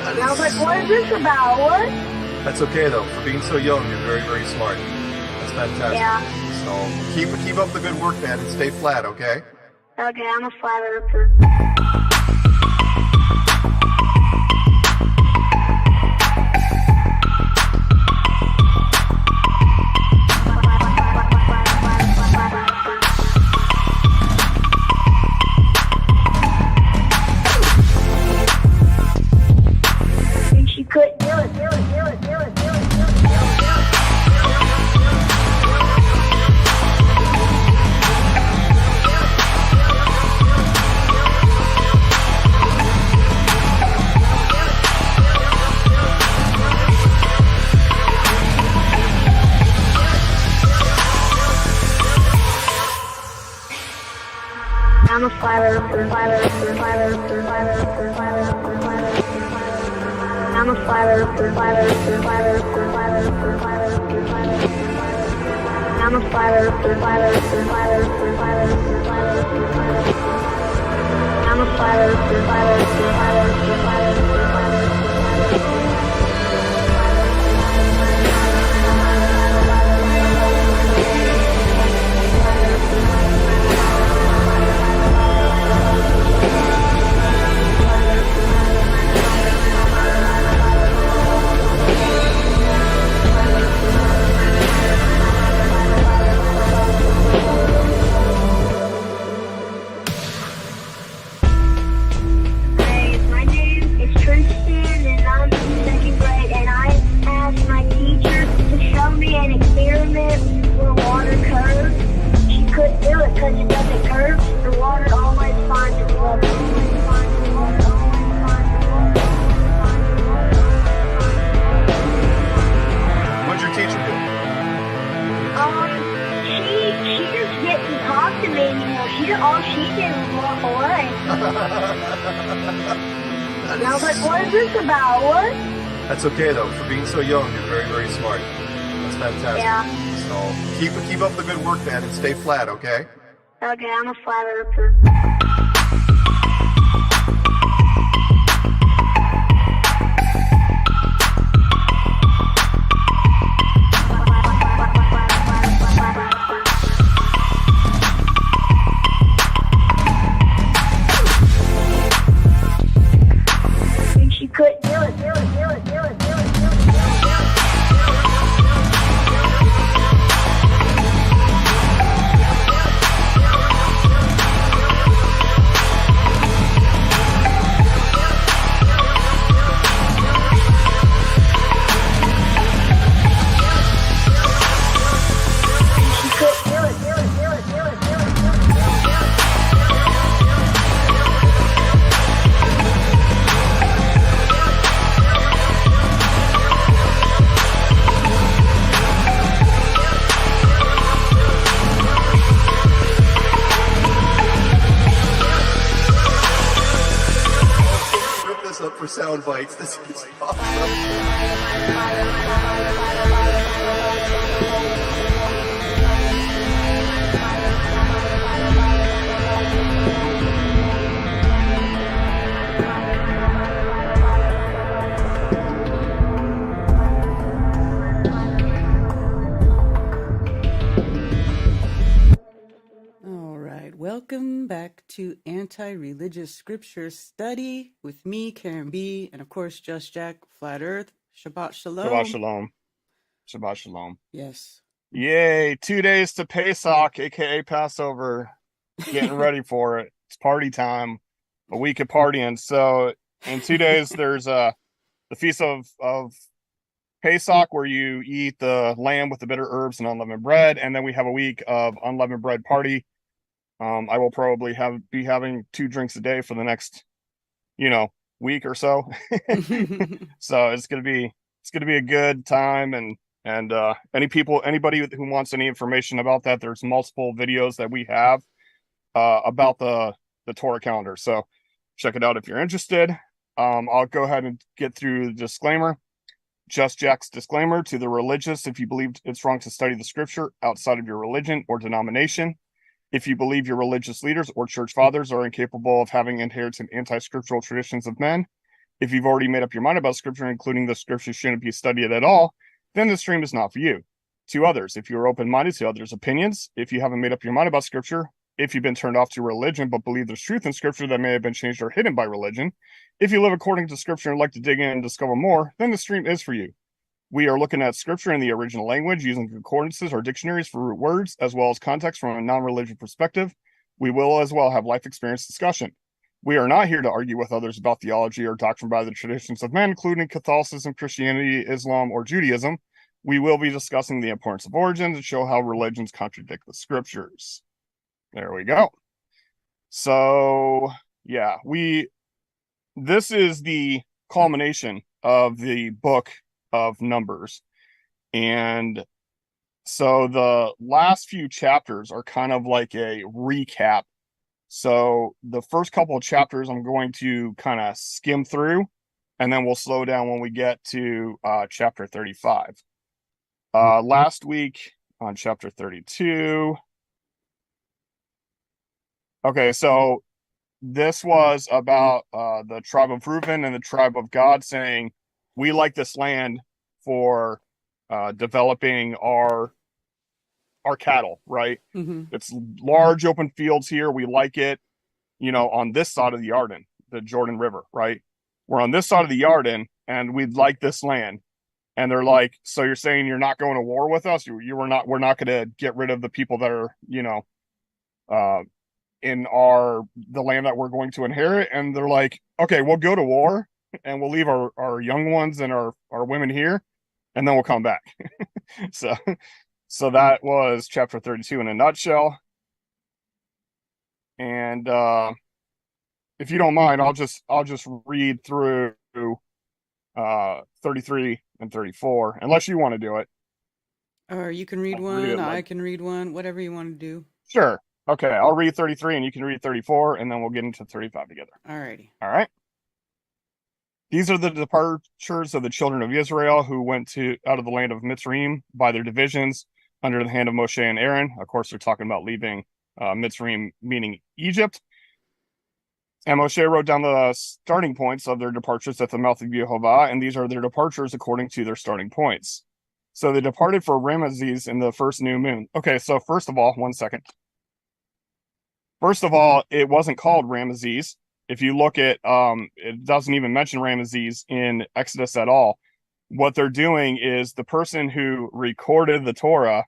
And I was like, what is this about? What? That's okay, though. For being so young, you're very, very smart. That's fantastic. Yeah. So keep up the good work, man, and stay flat, okay? Okay, I'm a flat earther. I'm a flat earther. I'm a flat earther. I'm a flat earther. I'm a flat earther. All she did was walk away. And I was like, what is this about? What? That's okay, though. For being so young, you're very, very smart. That's fantastic. Yeah. So keep up the good work, man, and stay flat, okay? Okay, I'm a flat earther. Up for sound bites. This is awesome. Welcome back to Anti-Religious Scripture Study with me, Karen B, and of course, Just Jack, Flat Earth. Shabbat Shalom. Shabbat Shalom. Shabbat Shalom. Yes. Yay, 2 days to Pesach, aka Passover. Getting ready for it. It's party time. A week of partying. So in 2 days there's the feast of Pesach, where you eat the lamb with the bitter herbs and unleavened bread, and then we have a week of unleavened bread party. I will probably be having 2 drinks a day for the next, week or so. So it's gonna be a good time, and anybody who wants any information about that, there's multiple videos that we have about the Torah calendar. So check it out if you're interested. I'll go ahead and get through the disclaimer. Just Jack's disclaimer to the religious: if you believe it's wrong to study the scripture outside of your religion or denomination, if you believe your religious leaders or church fathers are incapable of having inherited anti-scriptural traditions of men, if you've already made up your mind about scripture, including the scripture shouldn't be studied at all, then the stream is not for you. To others, if you're open-minded to others' opinions, if you haven't made up your mind about scripture, if you've been turned off to religion but believe there's truth in scripture that may have been changed or hidden by religion, if you live according to scripture and like to dig in and discover more, then the stream is for you. We are looking at scripture in the original language using concordances or dictionaries for root words, as well as context from a non-religious perspective. We will as well have life experience discussion. We are not here to argue with others about theology or doctrine by the traditions of men, including Catholicism, Christianity, Islam, or Judaism. We will be discussing the importance of origins and show how religions contradict the scriptures. There we go. So, yeah, this is the culmination of the book of Numbers. And so the last few chapters are kind of like a recap. So the first couple of chapters I'm going to kind of skim through, and then we'll slow down when we get to chapter 35. Last week on chapter 32. Okay, so this was about the tribe of Reuben and the tribe of Gad saying, we like this land for developing our cattle, right? It's large open fields here. We like it, on this side of the Jordan River, right? We're on this side of the Yarden, and we'd like this land. And they're like, so you're saying you're not going to war with us? We're not going to get rid of the people that are, in the land that we're going to inherit. And they're like, okay, we'll go to war and we'll leave our young ones and our women here, and then we'll come back. So that was chapter 32 in a nutshell. And if you don't mind, I'll just read through 33 and 34, unless you want to do it. Or you can read one, I can read one, whatever you want to do. Sure. Okay, I'll read 33 and you can read 34, and then we'll get into 35 together. Alrighty. All right. These are the departures of the children of Israel who went out of the land of Mitzrayim by their divisions under the hand of Moshe and Aaron. Of course, they're talking about leaving Mitzrayim, meaning Egypt. And Moshe wrote down the starting points of their departures at the mouth of Yehovah, and these are their departures according to their starting points. So they departed for Ramesses in the first new moon. Okay, so first of all, 1 second. First of all, it wasn't called Ramesses. If you look at, it doesn't even mention Ramesses in Exodus at all. What they're doing is the person who recorded the Torah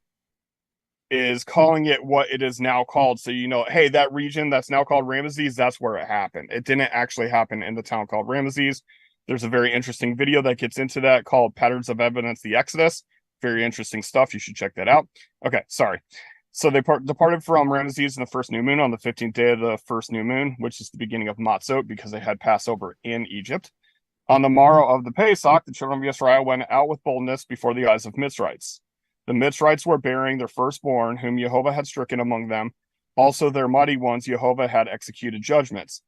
is calling it what it is now called. So, hey, that region that's now called Ramesses, that's where it happened. It didn't actually happen in the town called Ramesses. There's a very interesting video that gets into that called Patterns of Evidence, the Exodus. Very interesting stuff. You should check that out. Okay, sorry. So they departed from Ramesses in the first new moon on the 15th day of the first new moon, which is the beginning of Matzot, because they had Passover in Egypt. On the morrow of the Pesach, the children of Israel went out with boldness before the eyes of Mitzrites. The Mitzrites were bearing their firstborn, whom Jehovah had stricken among them. Also their mighty ones, Jehovah had executed judgments.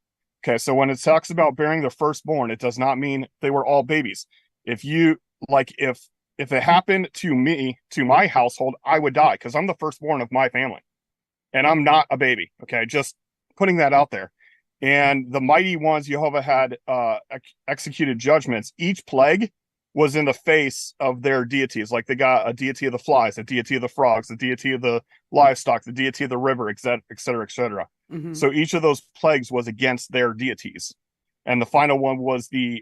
Okay, so when it talks about bearing their firstborn, it does not mean they were all babies. If it happened to me, to my household, I would die because I'm the firstborn of my family. And I'm not a baby. Okay, just putting that out there. And the mighty ones, Jehovah had executed judgments. Each plague was in the face of their deities. Like they got a deity of the flies, a deity of the frogs, a deity of the livestock, the deity of the river, et cetera, et cetera. Mm-hmm. So each of those plagues was against their deities. And the final one was the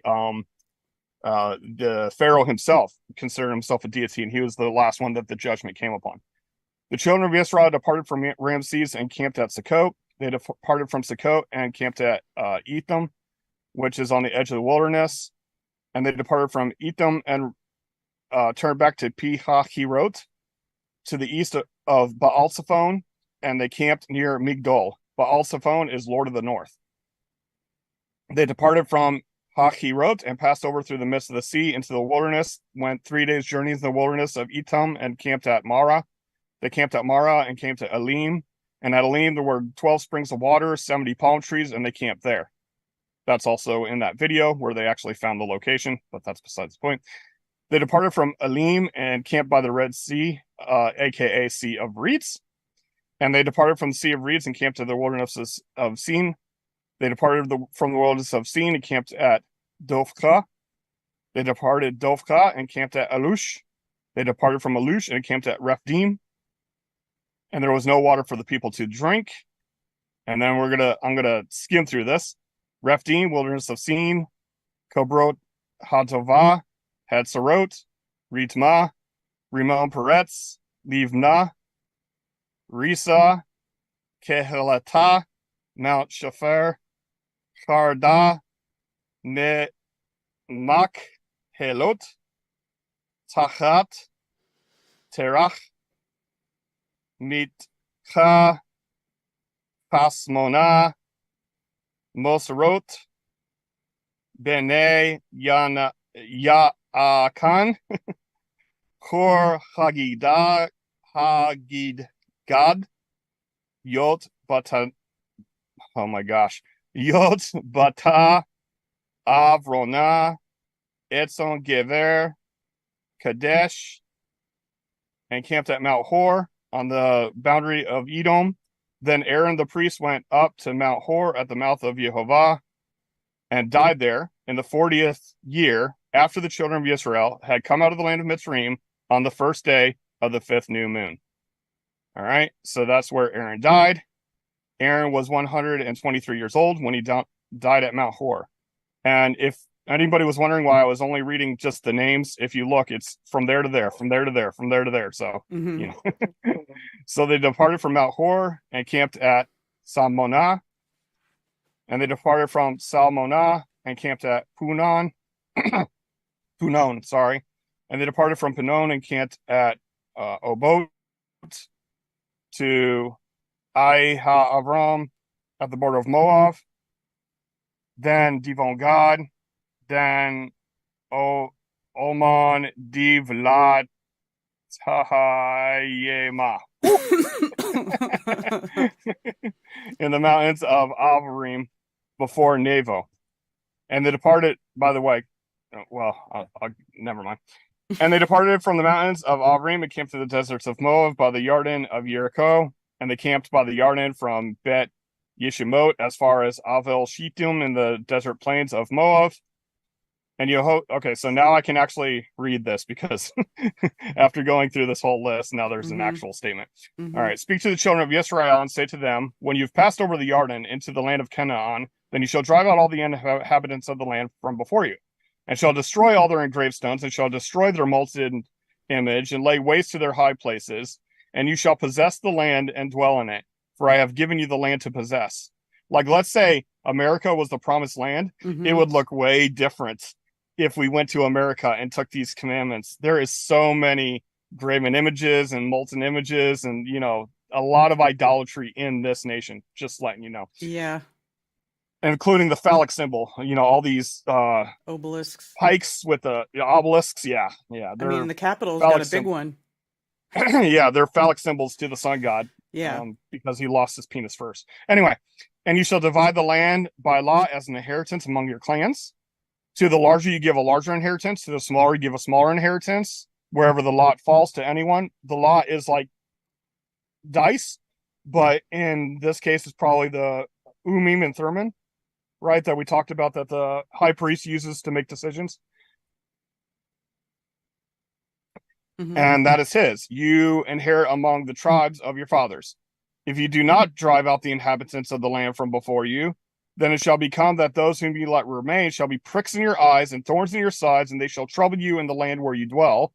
The Pharaoh himself considered himself a deity, and he was the last one that the judgment came upon. The children of Israel departed from Ramses and camped at Sukkot. They departed from Sukkot and camped at Etham, which is on the edge of the wilderness. And they departed from Etham and turned back to Pi-Hahirot to the east of Baal-Zephon, and they camped near Migdol. Baal-Zephon is Lord of the North. They departed from Hahirot and passed over through the midst of the sea into the wilderness, went 3 days' journey in the wilderness of Etam and camped at Marah. They camped at Marah and came to Elim. And at Elim, there were 12 springs of water, 70 palm trees, and they camped there. That's also in that video where they actually found the location, but that's besides the point. They departed from Elim and camped by the Red Sea, aka Sea of Reeds. And they departed from the Sea of Reeds and camped to the wilderness of Sin. They departed from the wilderness of Sin and camped at Dovka. They departed Dovka and camped at Alush. They departed from Alush and camped at Rephidim. And there was no water for the people to drink. And then I'm gonna skim through this. Rephidim, wilderness of Sin, Kobrot Hatova, Hatzerot, Ritma, Rimon Peretz, Livna, Risa, Kehelata, Mount Shafer, Charda, Mak Helot, Tachat, Terach, Mitcha, Pasmona, Mosrot, Bene Ya'akan, Kor Hagidgad, Yot Bata, oh my gosh, Yot Bata, Avrona, Etzon Gever, Kadesh, and camped at Mount Hor on the boundary of Edom. Then Aaron the priest went up to Mount Hor at the mouth of Yehovah and died there in the 40th year after the children of Israel had come out of the land of Mitzrayim on the first day of the 5th new moon. All right, so that's where Aaron died. Aaron was 123 years old when he died at Mount Hor. And if anybody was wondering why I was only reading just the names, if you look, it's from there to there, from there to there, from there to there. So, you know. So they departed from Mount Hor and camped at Salmonah. And they departed from Salmonah and camped at Punon. Punon, sorry. And they departed from Punon and camped at Obot to Ai-Ha-Avram at the border of Moab. Then Divon Gad. Then Oman Divlad Tahayema. In the mountains of Avarim before Nevo. And they departed, by the way, well, I'll never mind. And they departed from the mountains of Avarim and camped to the deserts of Moab by the Yarden of Jericho. And they camped by the Yarden from Bet Yeshimot as far as Avel Shittim in the desert plains of Moab. And okay, so now I can actually read this because after going through this whole list, now there's an actual statement. All right, speak to the children of Israel and say to them, when you've passed over the Yarden into the land of Canaan, then you shall drive out all the inhabitants of the land from before you, and shall destroy all their engraved stones, and shall destroy their molten image, and lay waste to their high places, and you shall possess the land and dwell in it, for I have given you the land to possess. Like, let's say America was the promised land, it would look way different if we went to America and took these commandments. There is so many graven images and molten images and, you know, a lot of idolatry in this nation, just letting you know. Yeah. Including the phallic symbol, you know, all these obelisks, pikes with the obelisks. Yeah. I mean, the Capitol's got a big one. Yeah, they're phallic symbols to the sun god. Yeah. Because he lost his penis first. Anyway, and you shall divide the land by law as an inheritance among your clans. To the larger, you give a larger inheritance. To the smaller, you give a smaller inheritance. Wherever the lot falls to anyone, the lot is like dice, but in this case, it's probably the Umim and Thurman, right? That we talked about that the high priest uses to make decisions. And that is his. You inherit among the tribes of your fathers. If you do not drive out the inhabitants of the land from before you, Then it shall become that those whom you let remain shall be pricks in your eyes and thorns in your sides, and they shall trouble you in the land where you dwell.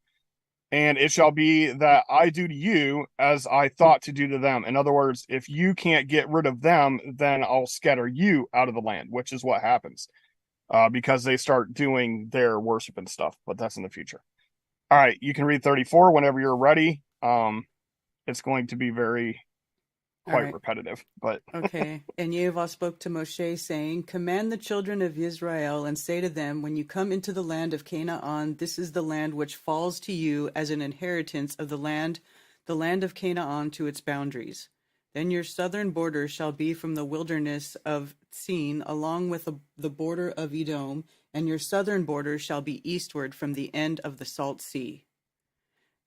And it shall be that I do to you as I thought to do to them. In other words, if you can't get rid of them, then I'll scatter you out of the land, which is what happens because they start doing their worship and stuff. But that's in the future. All right, you can read 34 whenever you're ready. It's going to be quite repetitive, but okay. And Yehovah spoke to Moshe, saying, "Command the children of Israel and say to them, when you come into the land of Canaan, this is the land which falls to you as an inheritance of the land of Canaan to its boundaries. Then your southern border shall be from the wilderness of Sin along with the border of Edom, and your southern border shall be eastward from the end of the Salt Sea.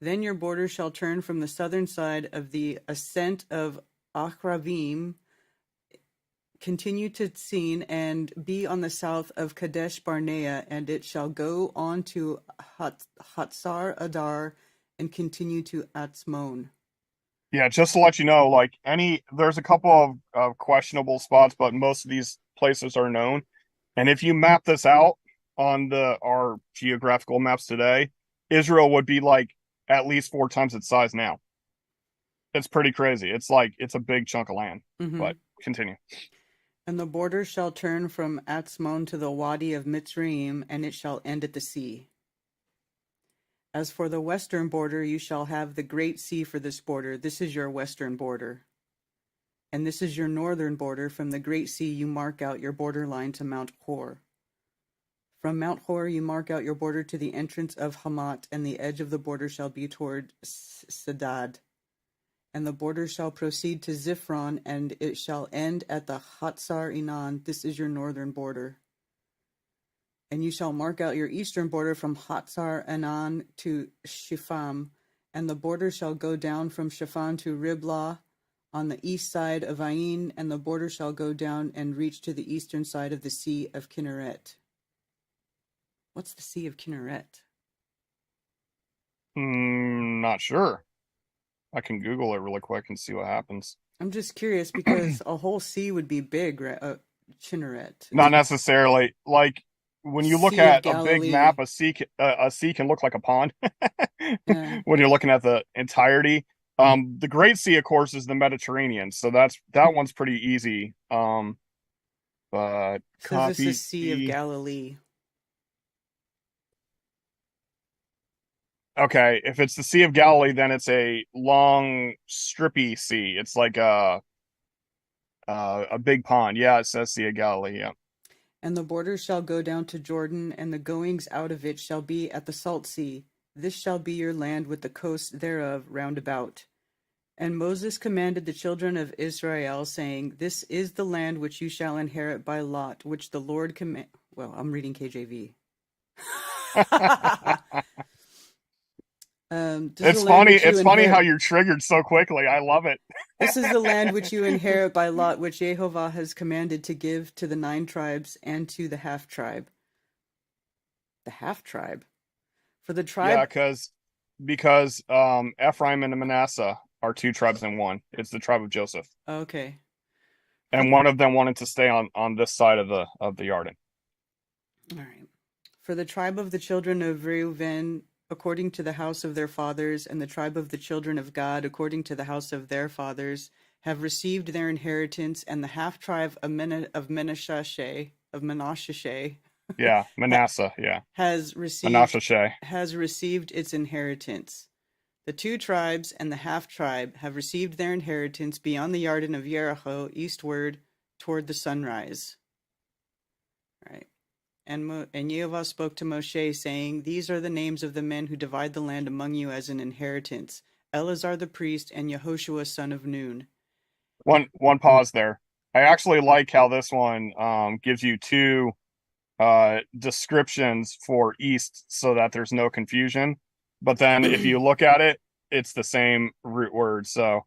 Then your border shall turn from the southern side of the ascent of Achravim, continue to Sin, and be on the south of Kadesh Barnea, and it shall go on to Hatzar Adar, and continue to Atzmon." yeah, just to let you know, like there's a couple of questionable spots, but most of these places are known. And if you map this out on our geographical maps today, Israel would be like at least 4 times its size now. It's pretty crazy. It's a big chunk of land. Mm-hmm. But continue. "And the border shall turn from Atzmon to the Wadi of Mitzrayim, and it shall end at the sea. As for the western border, you shall have the great sea for this border. This is your western border. And this is your northern border. From the great sea you mark out your borderline to Mount Hor. From Mount Hor you mark out your border to the entrance of Hamat, and the edge of the border shall be toward Sedad. And the border shall proceed to Ziphron, and it shall end at the Hatzar Enan. This is your northern border. And you shall mark out your eastern border from Hatzar Enan to Shifam, and the border shall go down from Shaphan to Riblah on the east side of Ain, and the border shall go down and reach to the eastern side of the Sea of Kinneret." What's the Sea of Kinneret? Not sure. I can Google it really quick and see what happens. I'm just curious because a whole sea would be big, right? Kinneret. Not necessarily. Like when you look Sea of at a Galilee. big map, a sea can look like a pond Yeah. when you're looking at the entirety. The Great Sea, of course, is the Mediterranean, so that one's pretty easy. But So this copy is Sea of Galilee. Okay, if it's the Sea of Galilee, then it's a long, strippy sea. It's like a big pond. Yeah, it says Sea of Galilee. Yeah. "And the border shall go down to Jordan, and the goings out of it shall be at the Salt Sea. This shall be your land with the coast thereof round about. And Moses commanded the children of Israel, saying, This is the land which you shall inherit by lot, which the Lord command." Well, I'm reading KJV. It's funny. It's funny how you're triggered so quickly. I love it. "This is the land which you inherit by lot, which Jehovah has commanded to give to the 9 tribes and to the half tribe." The half tribe? For the tribe? Yeah, because Ephraim and Manasseh are 2 tribes in one. It's the tribe of Joseph. Okay. And one of them wanted to stay on this side of the Jordan. All right. "For the tribe of the children of Reuben, according to the house of their fathers, and the tribe of the children of Gad, according to the house of their fathers, have received their inheritance, and the half tribe of Manasseh, Yeah, Manasseh. Yeah, has received its inheritance. The 2 tribes and the half tribe have received their inheritance beyond the Yarden of Jericho, eastward toward the sunrise." Right. And Yehovah spoke to Moshe, saying, "These are the names of the men who divide the land among you as an inheritance: Eleazar the priest and Yehoshua son of Nun." One pause there. I actually like how this one gives you 2 descriptions for east, so that there's no confusion. But then if you look at it, it's the same root word. So,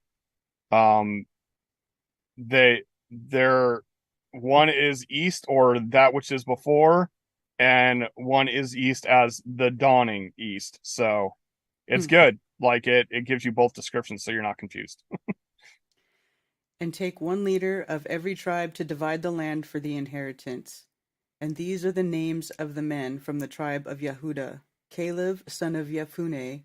they're one is east, or that which is before, and one is east as the dawning east. So it's good. Like it gives you both descriptions, so you're not confused. And take 1 leader of every tribe to divide the land for the inheritance. And these are the names of the men from the tribe of Yehuda: Caleb, son of Yefuneh,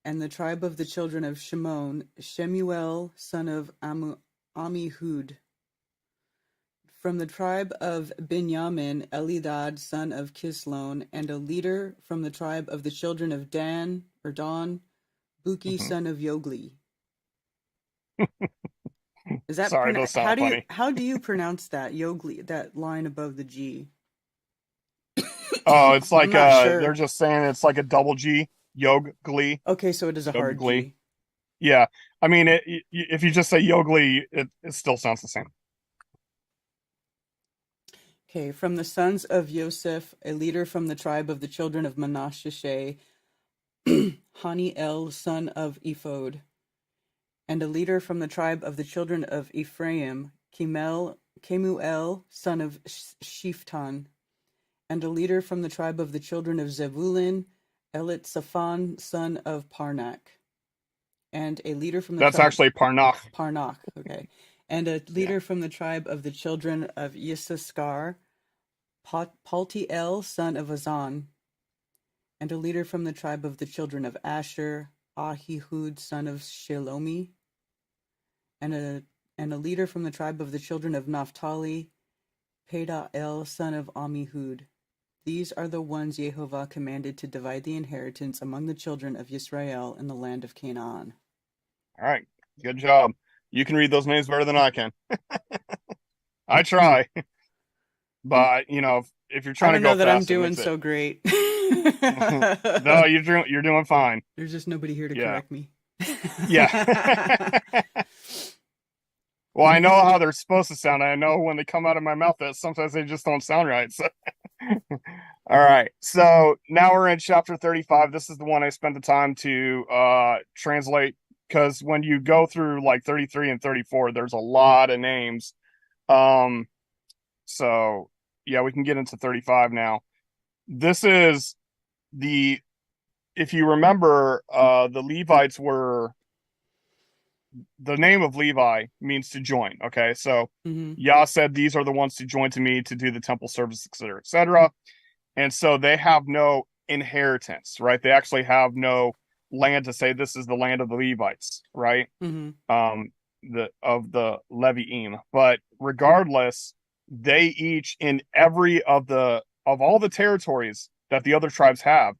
and the tribe of the children of Shimon, Shemuel, son of Ammihud. From the tribe of Benjamin, Elidad, son of Kislon, and a leader from the tribe of the children of Dan, Buki, son of Yogli. Is that Sorry, those sound funny. how do you pronounce that Yogli? That line above the G. Oh, it's like I'm not sure. they're just saying it's like a double G, Yogli. Okay, so it is a hard Yogli. G. Yeah, I mean, if you just say Yogli, it still sounds the same. Okay, from the sons of Yosef, a leader from the tribe of the children of Manasseh, Haniel, son of Ephod, and a leader from the tribe of the children of Ephraim, Kemuel, son of Shiftan, and a leader from the tribe of the children of Zebulun, Elitzaphan, son of Parnak, and a leader from the That's actually Parnach. Parnach, okay. And a leader from the tribe of the children of Yissaschar, Paltiel, son of Azan, and a leader from the tribe of the children of Asher, Ahihud, son of Shelomi, and a leader from the tribe of the children of Naphtali, Pedael, son of Ammihud. These are the ones Yehovah commanded to divide the inheritance among the children of Israel in the land of Canaan. All right, good job. You can read those names better than I can. I try, but if you're trying to go I don't know that fast, I'm doing so great. No, you're doing fine. There's just nobody here to correct me. Yeah. Well, I know how they're supposed to sound. I know when they come out of my mouth that sometimes they just don't sound right. So, all right. So now we're in chapter 35. This is the one I spent the time to translate, because when you go through like 33 and 34, there's a lot of names. So yeah, we can get into 35 now. This is if you remember, the Levites were, the name of Levi means to join. Okay, so Yah said these are the ones to join to me to do the temple service, etc., etc. And so they have no inheritance, right? They actually have no land to say this is the land of the Levites, right? Of the Leviim. But regardless, they each, in every of all the territories that the other tribes have,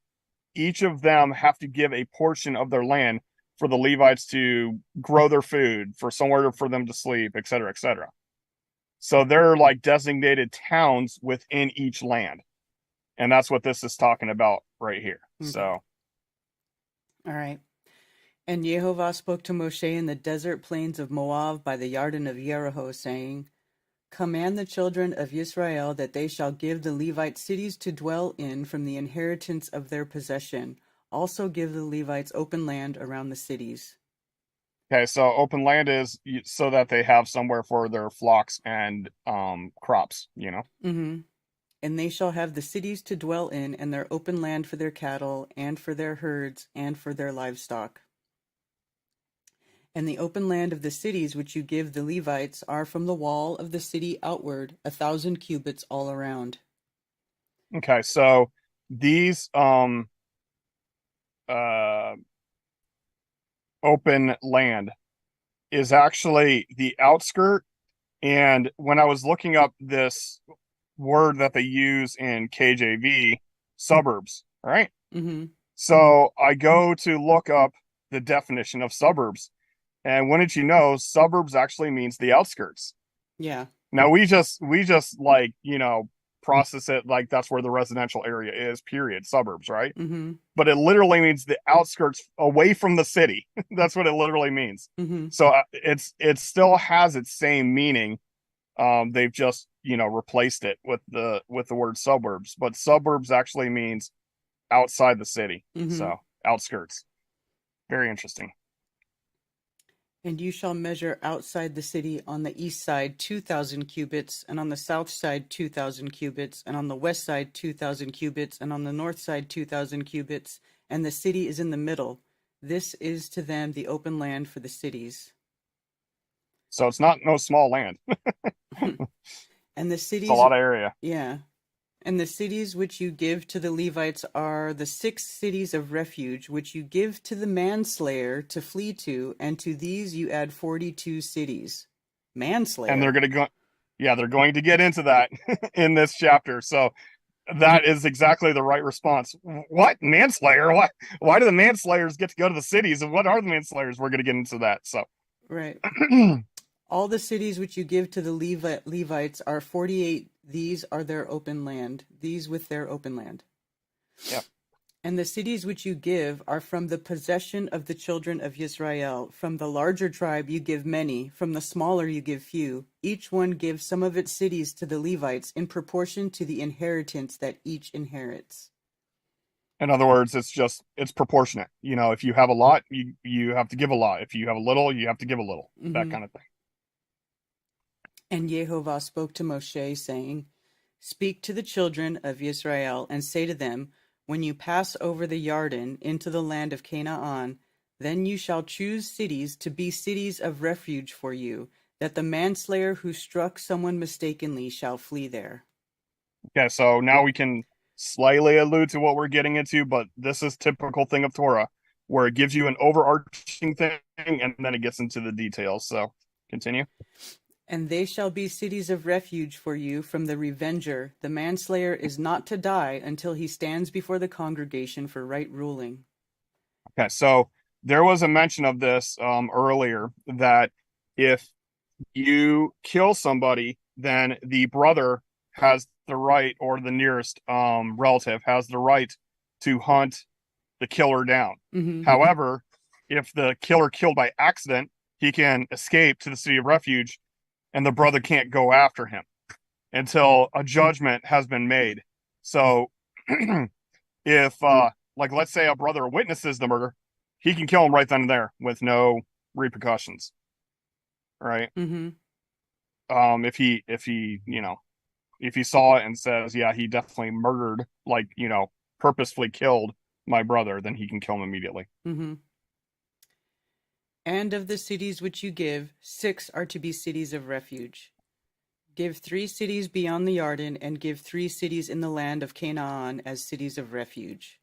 each of them have to give a portion of their land for the Levites to grow their food, for somewhere for them to sleep, et cetera, et cetera. So they're like designated towns within each land. And that's what this is talking about right here. Okay. So. All right. And Yehovah spoke to Moshe in the desert plains of Moab by the Yarden of Yericho, saying, Command the children of Israel that they shall give the Levites cities to dwell in from the inheritance of their possession. Also give the Levites open land around the cities. Okay, so open land is so that they have somewhere for their flocks and crops, And they shall have the cities to dwell in, and their open land for their cattle, and for their herds, and for their livestock. And the open land of the cities which you give the Levites are from the wall of the city outward 1,000 cubits all around. Okay, so these open land is actually the outskirt. And when I was looking up this word that they use in KJV, suburbs, right? So I go to look up the definition of suburbs, and wouldn't you know, suburbs actually means the outskirts. Yeah. Now we just like, process it like that's where the residential area is, period, suburbs, right? But it literally means the outskirts away from the city. That's what it literally means. So it still has its same meaning. They've just, replaced it with the word suburbs, but suburbs actually means outside the city. So outskirts. Very interesting. And you shall measure outside the city on the east side 2,000 cubits, and on the south side 2,000 cubits, and on the west side 2,000 cubits, and on the north side 2,000 cubits, and the city is in the middle. This is to them the open land for the cities. So it's not no small land. And the It's cities, a lot of area. yeah. And the cities which you give to the Levites are the 6 cities of refuge, which you give to the manslayer to flee to, and to these you add 42 cities. And they're Manslayer. going to go, yeah, they're going to get into that in this chapter. So that is exactly the right response. What? Manslayer? Why do the manslayers get to go to the cities? And what are the manslayers? We're going to get into that. So, Right. All the cities which you give to the Levites are 48. These are their open land. These with their open land. yep. And the cities which you give are from the possession of the children of Israel. From the larger tribe you give many, from the smaller you give few. Each one gives some of its cities to the Levites in proportion to the inheritance that each inherits. In other words, it's proportionate. You know, if you have a lot, you have to give a lot. If you have a little, you have to give a little. That kind of thing. And Jehovah spoke to Moshe, saying, Speak to the children of Israel, and say to them, When you pass over the Jordan into the land of Canaan, then you shall choose cities to be cities of refuge for you, that the manslayer who struck someone mistakenly shall flee there. Okay, so now we can slightly allude to what we're getting into, but this is typical thing of Torah, where it gives you an overarching thing and then it gets into the details. So continue. And they shall be cities of refuge for you from the revenger. The manslayer is not to die until he stands before the congregation for right ruling. Okay, so there was a mention of this earlier, that if you kill somebody, then the brother has the right, or the nearest relative has the right to hunt the killer down. Mm-hmm. However, if the killer killed by accident, he can escape to the city of refuge, and the brother can't go after him until a judgment has been made. So if like, let's say a brother witnesses the murder, he can kill him right then and there with no repercussions, right? Mm-hmm. If he saw it and says, yeah, he definitely murdered, like, purposefully killed my brother, then he can kill him immediately. Mm-hmm. And of the cities which you give, 6 are to be cities of refuge. Give 3 cities beyond the Jordan, and give 3 cities in the land of Canaan as cities of refuge.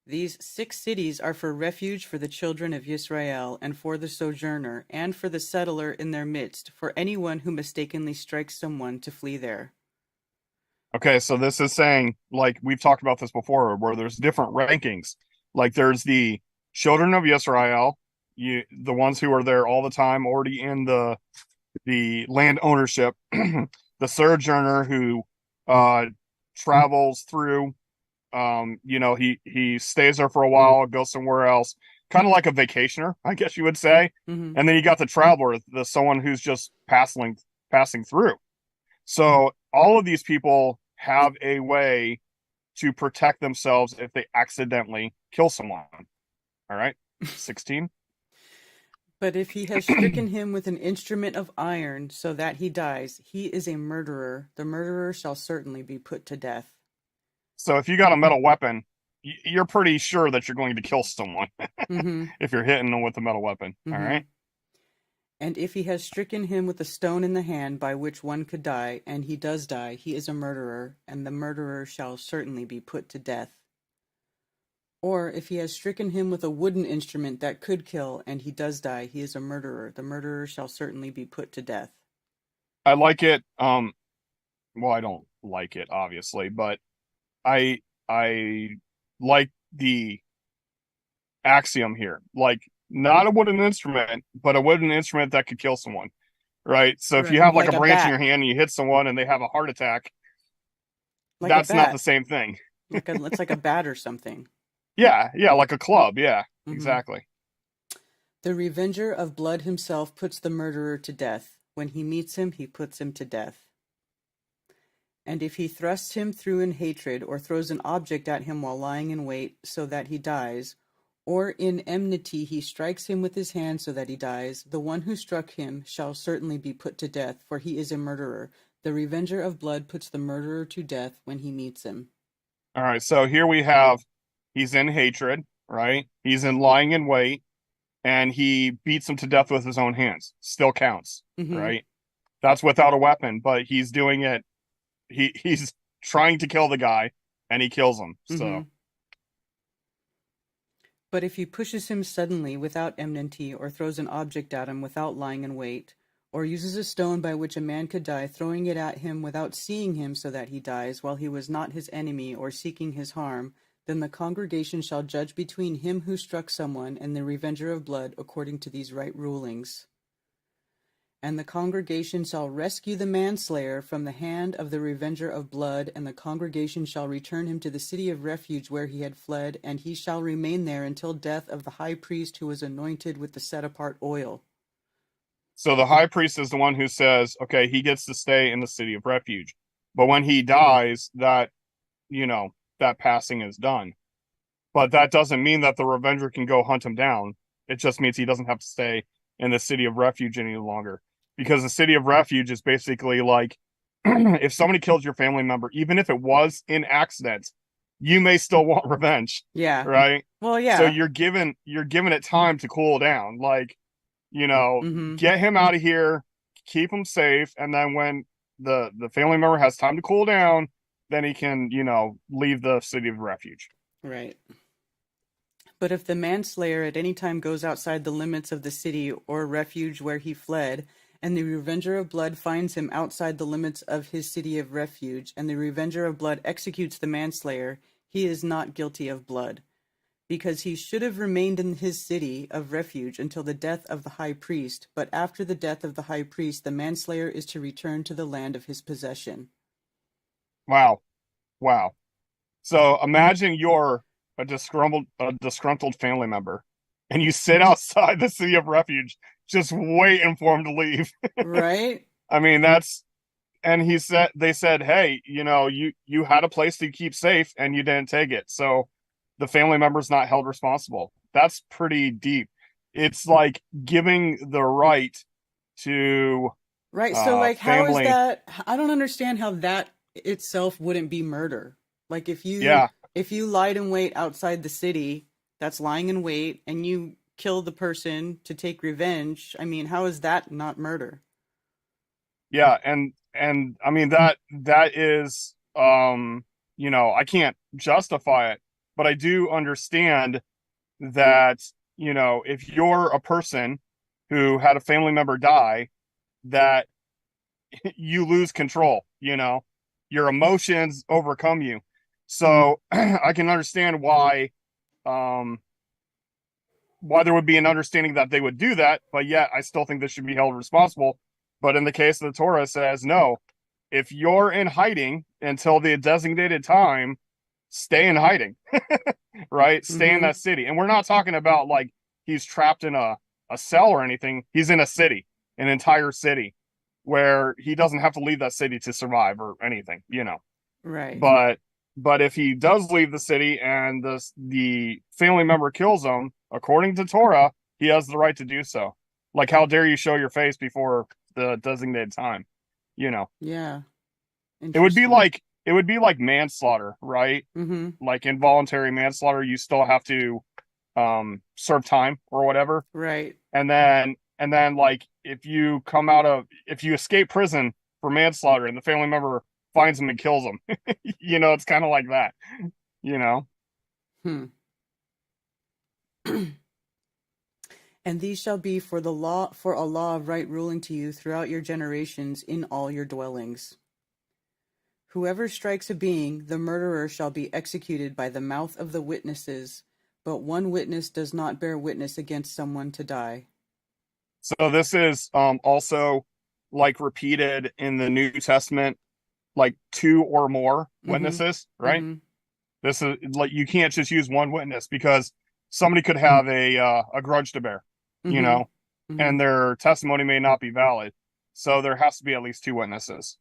These 6 cities are for refuge for the children of Israel, and for the sojourner, and for the settler in their midst, for anyone who mistakenly strikes someone to flee there. Okay, so this is saying, like we've talked about this before, where there's different rankings. Like there's the children of Israel, the ones who are there all the time, already in the land ownership, the sojourner who travels through, he stays there for a while, goes somewhere else, kind of like a vacationer, I guess you would say. Mm-hmm. And then you got the traveler, the someone who's just passing through. So all of these people have a way to protect themselves if they accidentally kill someone. All right, 16. But if he has stricken him with an instrument of iron so that he dies, he is a murderer. The murderer shall certainly be put to death. So if you got a metal weapon, you're pretty sure that you're going to kill someone Mm-hmm. if you're hitting them with a metal weapon. Mm-hmm. All right. And if he has stricken him with a stone in the hand by which one could die, and he does die, he is a murderer, and the murderer shall certainly be put to death. Or if he has stricken him with a wooden instrument that could kill, and he does die, he is a murderer. The murderer shall certainly be put to death. I like it. Well, I don't like it, obviously, but I like the axiom here. Like, not a wooden instrument, but a wooden instrument that could kill someone, right? So if you have like a branch in your hand and you hit someone and they have a heart attack, that's not the same thing. It's like a bat or something. Yeah, like a club. Yeah, Mm-hmm. exactly. The revenger of blood himself puts the murderer to death. When he meets him, he puts him to death. And if he thrusts him through in hatred, or throws an object at him while lying in wait, so that he dies, or in enmity he strikes him with his hand so that he dies, the one who struck him shall certainly be put to death, for he is a murderer. The revenger of blood puts the murderer to death when he meets him. All right, so here we have, he's in hatred, right? He's in lying in wait. and he beats him to death with his own hands. Still counts, Mm-hmm. right? That's without a weapon, but he's doing it. He's trying to kill the guy, and he kills him. So, Mm-hmm. But if he pushes him suddenly without enmity, or throws an object at him without lying in wait, or uses a stone by which a man could die, throwing it at him without seeing him so that he dies, while he was not his enemy or seeking his harm, then the congregation shall judge between him who struck someone and the revenger of blood according to these right rulings. And the congregation shall rescue the manslayer from the hand of the revenger of blood, and the congregation shall return him to the city of refuge where he had fled, and he shall remain there until death of the high priest who was anointed with the set-apart oil. so the high priest is the one who says, okay, he gets to stay in the city of refuge. But when he dies, that, that passing is done. But that doesn't mean that the revenger can go hunt him down. It just means he doesn't have to stay in the city of refuge any longer. Because the city of refuge is basically like, if somebody kills your family member, even if it was in accident, you may still want revenge. Yeah. Right? Well, yeah. So you're given it time to cool down. Like, Mm-hmm. get him out of here, keep him safe, and then when the family member has time to cool down, then he can, leave the city of refuge. Right. But if the manslayer at any time goes outside the limits of the city or refuge where he fled, and the revenger of blood finds him outside the limits of his city of refuge, and the revenger of blood executes the manslayer, he is not guilty of blood, because he should have remained in his city of refuge until the death of the high priest, but after the death of the high priest, the manslayer is to return to the land of his possession. Wow. So imagine you're a disgruntled family member, and you sit outside the city of refuge just waiting for him to leave. Right? I mean, and they said, hey, you had a place to keep safe and you didn't take it. So the family member's not held responsible. That's pretty deep. It's like giving the right to Right. So like, how is family. that? I don't understand how that itself wouldn't be murder. Like if you lied in wait outside the city, that's lying in wait, and you kill the person to take revenge. I mean, how is that not murder? Yeah, and I mean that is I can't justify it, but I do understand that, if you're a person who had a family member die, that you lose control, your emotions overcome you. So I can understand why there would be an understanding that they would do that, but yet I still think they should be held responsible. But in the case of the Torah, says no. If you're in hiding until the designated time, stay in hiding, right? Stay in that city. And we're not talking about like he's trapped in a cell or anything. He's in a city, an entire city, where he doesn't have to leave that city to survive or anything, Right. But if he does leave the city and the family member kills him, according to Torah, he has the right to do so. Like, how dare you show your face before the designated time? Yeah. It would be like manslaughter, right? Mm-hmm. Like involuntary manslaughter, you still have to serve time or whatever. Right. And then like if you escape prison for manslaughter and the family member finds him and kills him, it's kind of like that, And these shall be for a law of right ruling to you throughout your generations in all your dwellings. Whoever strikes a being, the murderer shall be executed by the mouth of the witnesses, but one witness does not bear witness against someone to die. So this is also like repeated in the New Testament, like 2 or more witnesses, right? Mm-hmm. This is like, you can't just use one witness because somebody could have a grudge to bear, and their testimony may not be valid. So there has to be at least 2 witnesses.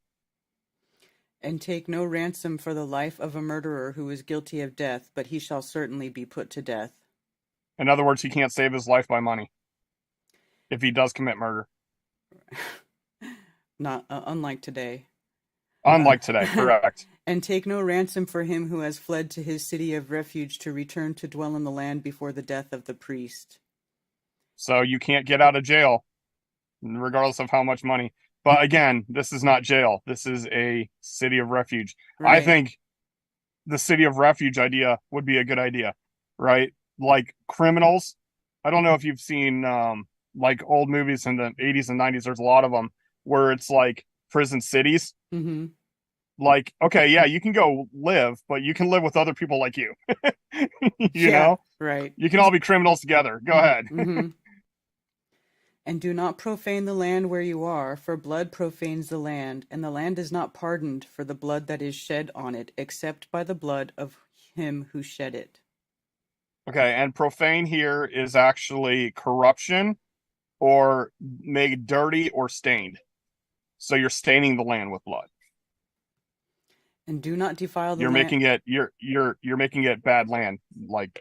And take no ransom for the life of a murderer who is guilty of death, but he shall certainly be put to death. In other words, he can't save his life by money if he does commit murder. Not unlike today. Unlike today, correct. And take no ransom for him who has fled to his city of refuge to return to dwell in the land before the death of the priest. So you can't get out of jail, regardless of how much money. But again, this is not jail. This is a city of refuge. Right. I think the city of refuge idea would be a good idea, right? Like criminals. I don't know if you've seen like old movies in the 80s and 90s. There's a lot of them where it's like prison cities. Mm-hmm. Like, okay, yeah, you can go live, but you can live with other people like you. You Yeah, know? right. You can all be criminals together. Go ahead. Mm-hmm. And do not profane the land where you are, for blood profanes the land, and the land is not pardoned for the blood that is shed on it, except by the blood of him who shed it. Okay, and profane here is actually corruption or made dirty or stained. So you're staining the land with blood. And do not defile the You're land. making it you're making it bad land, like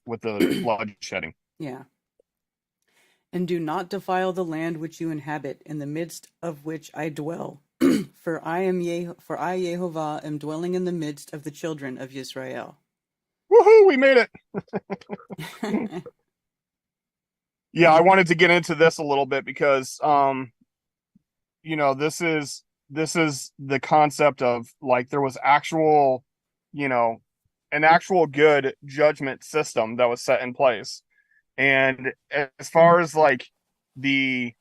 with the blood shedding. Yeah. And do not defile the land which you inhabit, in the midst of which I dwell. For I Yehovah am dwelling in the midst of the children of Israel. Woohoo, we made it. Yeah, I wanted to get into this a little bit because you know, this is the concept of like there was actual, you know, an actual good judgment system that was set in place. And as far as like the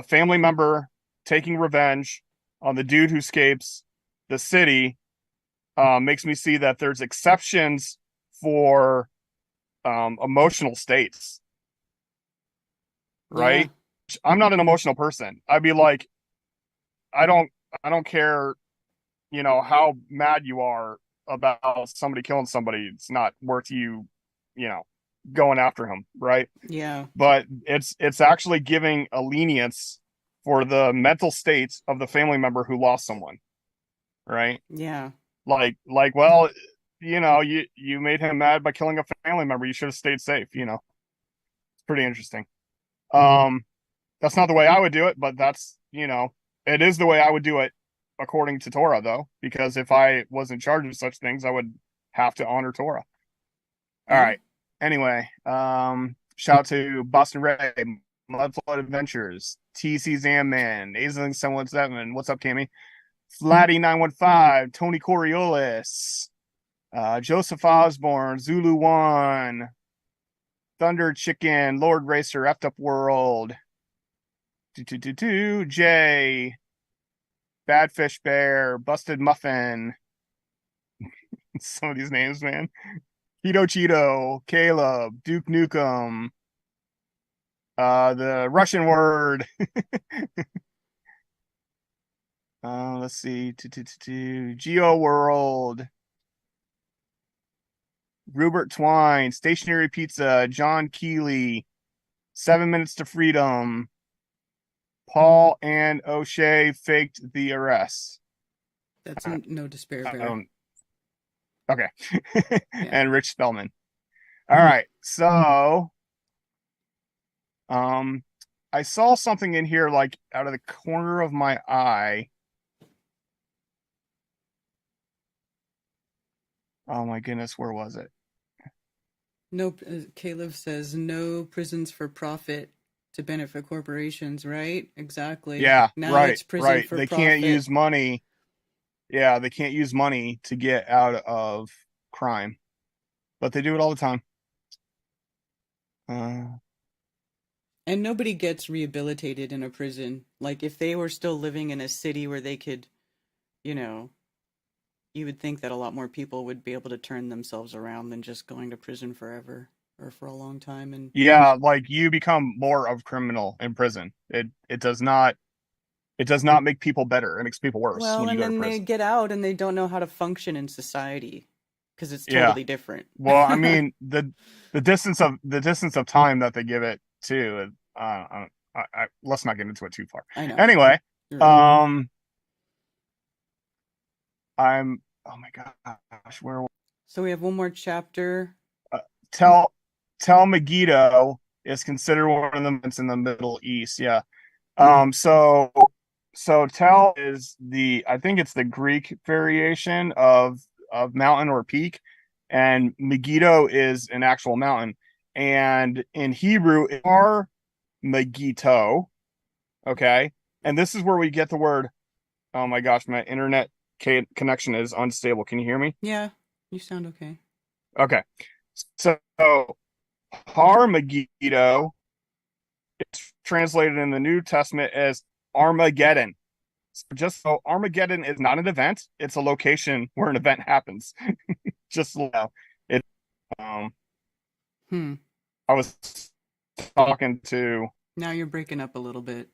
family member taking revenge on the dude who escapes the city, makes me see that there's exceptions for emotional states, right? Yeah. I'm not an emotional person. I'd be like, I don't care, you know, how mad you are about somebody killing somebody. It's not worth you, you know, going after him, right? Yeah. But it's actually giving a lenience for the mental state of the family member who lost someone, right? Yeah. Like well, you know, you made him mad by killing a family member. You should have stayed safe, you know. It's pretty interesting. That's not the way I would do it, but that's, you know, it is the way I would do it according to Torah, though, because if I was in charge of such things, I would have to honor Torah. All right. Anyway, shout out to Boston Ray, Mudflood Adventures, TC Zamman, Aisling 717. What's up, Cammy? Flatty 915, Tony Coriolis, Joseph Osborne, Zulu One, Thunder Chicken, Lord Racer, Effed Up World, Jay, Badfish Bear, Busted Muffin. Some of these names, man. Keto Cheeto, Caleb, Duke Nukem, the Russian word. Let's see. Geo World, Rupert Twine, Stationary Pizza, John Keeley, 7 Minutes to Freedom, Paul and O'Shea faked the arrest. That's no despair bear. Okay. Yeah. And Rich Spellman. All right. So, I saw something in here like out of the corner of my eye. Oh my goodness, where was it? No, Caleb says no prisons for profit to benefit corporations, right? Exactly. Yeah, now right, it's prison right. for They profit. can't use money. Yeah, they can't use money to get out of crime, but they do it all the time. And nobody gets rehabilitated in a prison. Like if they were still living in a city where they could, you know, you would think that a lot more people would be able to turn themselves around than just going to prison forever or for a long time. And yeah, like you become more of a criminal in prison. It does not make people better. It makes people worse well, when you and go to then they prison. get out and they don't know how to function in society because it's Yeah. totally different. Well, I mean the distance of time that they give it to. Let's not get into it too far. I know. Anyway, Right. oh my gosh, where? So we have one more chapter. Tel Megiddo is considered one of the months in the Middle East. Yeah. So Tel is I think it's the Greek variation of mountain or peak, and Megiddo is an actual mountain. And in Hebrew, Ar Megito. Okay. And this is where we get the word. Oh my gosh, my internet connection is unstable. Can you hear me? Yeah, you sound okay. Okay. So Har Megiddo is translated in the New Testament as Armageddon. So just so Armageddon is not an event, it's a location where an event happens. Just it um Hmm. I was talking to Now you're breaking up a little bit.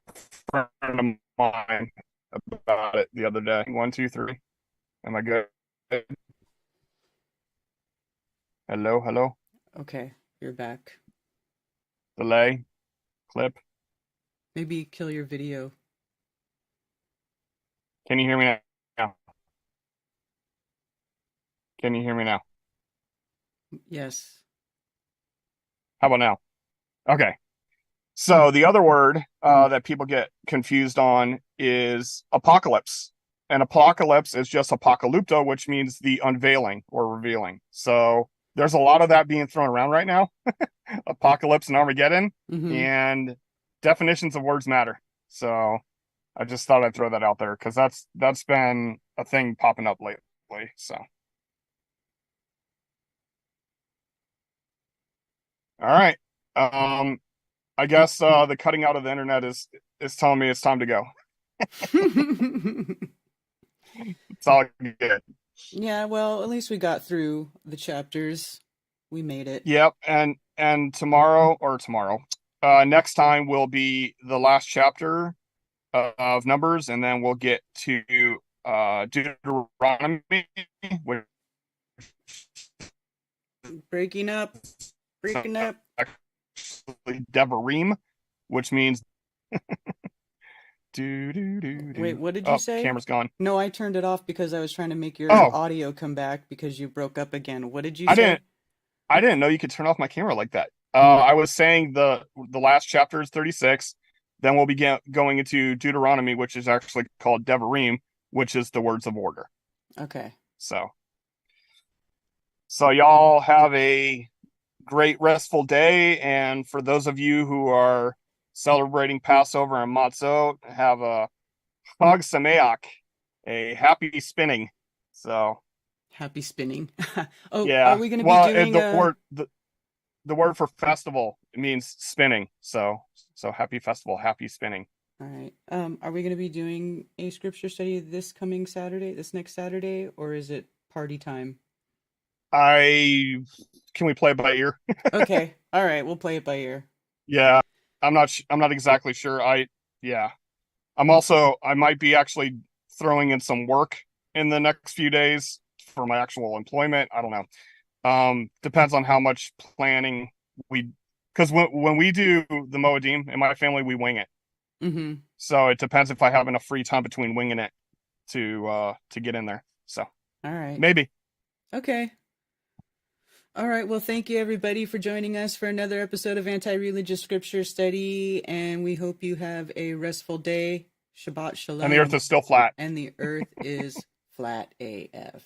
a friend of mine about it the other day. 1, 2, 3. Am I good? Hello, hello. Okay, you're back. Delay, clip. Maybe kill your video. Can you hear me now? Can you hear me now? Yes. How about now? Okay. So the other word that people get confused on is apocalypse. And apocalypse is just apocalypto, which means the unveiling or revealing. So there's a lot of that being thrown around right now. Apocalypse and Armageddon, Mm-hmm. and definitions of words matter. So I just thought I'd throw that out there because that's been a thing popping up lately. So all right. I guess the cutting out of the internet is telling me it's time to go. It's all good. Yeah, well, at least we got through the chapters. We made it. Yep, and tomorrow, next time will be the last chapter of Numbers, and then we'll get to Deuteronomy, which Breaking up. is Breaking up. actually Devarim, which means Wait, what did you Oh, say? camera's gone. No, I turned it off because I was trying to make your Oh, audio come back because you broke up again. What did you I say? didn't know you could turn off my camera like that. I was saying the last chapter is 36. Then we'll be going into Deuteronomy, which is actually called Devarim, which is the words of order. Okay. So y'all have a great restful day, and for those of you who are celebrating Passover and Matzot, have a Chag Sameach, a happy spinning. So Happy spinning. Oh, are yeah, we going to be well, doing the word for festival means spinning. So happy festival, happy spinning. All right. Are we going to be doing a scripture study this next Saturday, or is it party time? Can we play it by ear? Okay. All right. We'll play it by ear. Yeah, I'm not exactly sure. Yeah, I might be actually throwing in some work in the next few days for my actual employment. I don't know. Depends on how much planning because when we do the Moedim in my family, we wing it. Mm-hmm. So it depends if I have enough free time between winging it to get in there. So All right. maybe. Okay. All right. Well, thank you everybody for joining us for another episode of Anti-Religious Scripture Study, and we hope you have a restful day. Shabbat Shalom. And the earth is still flat. And the earth is flat AF.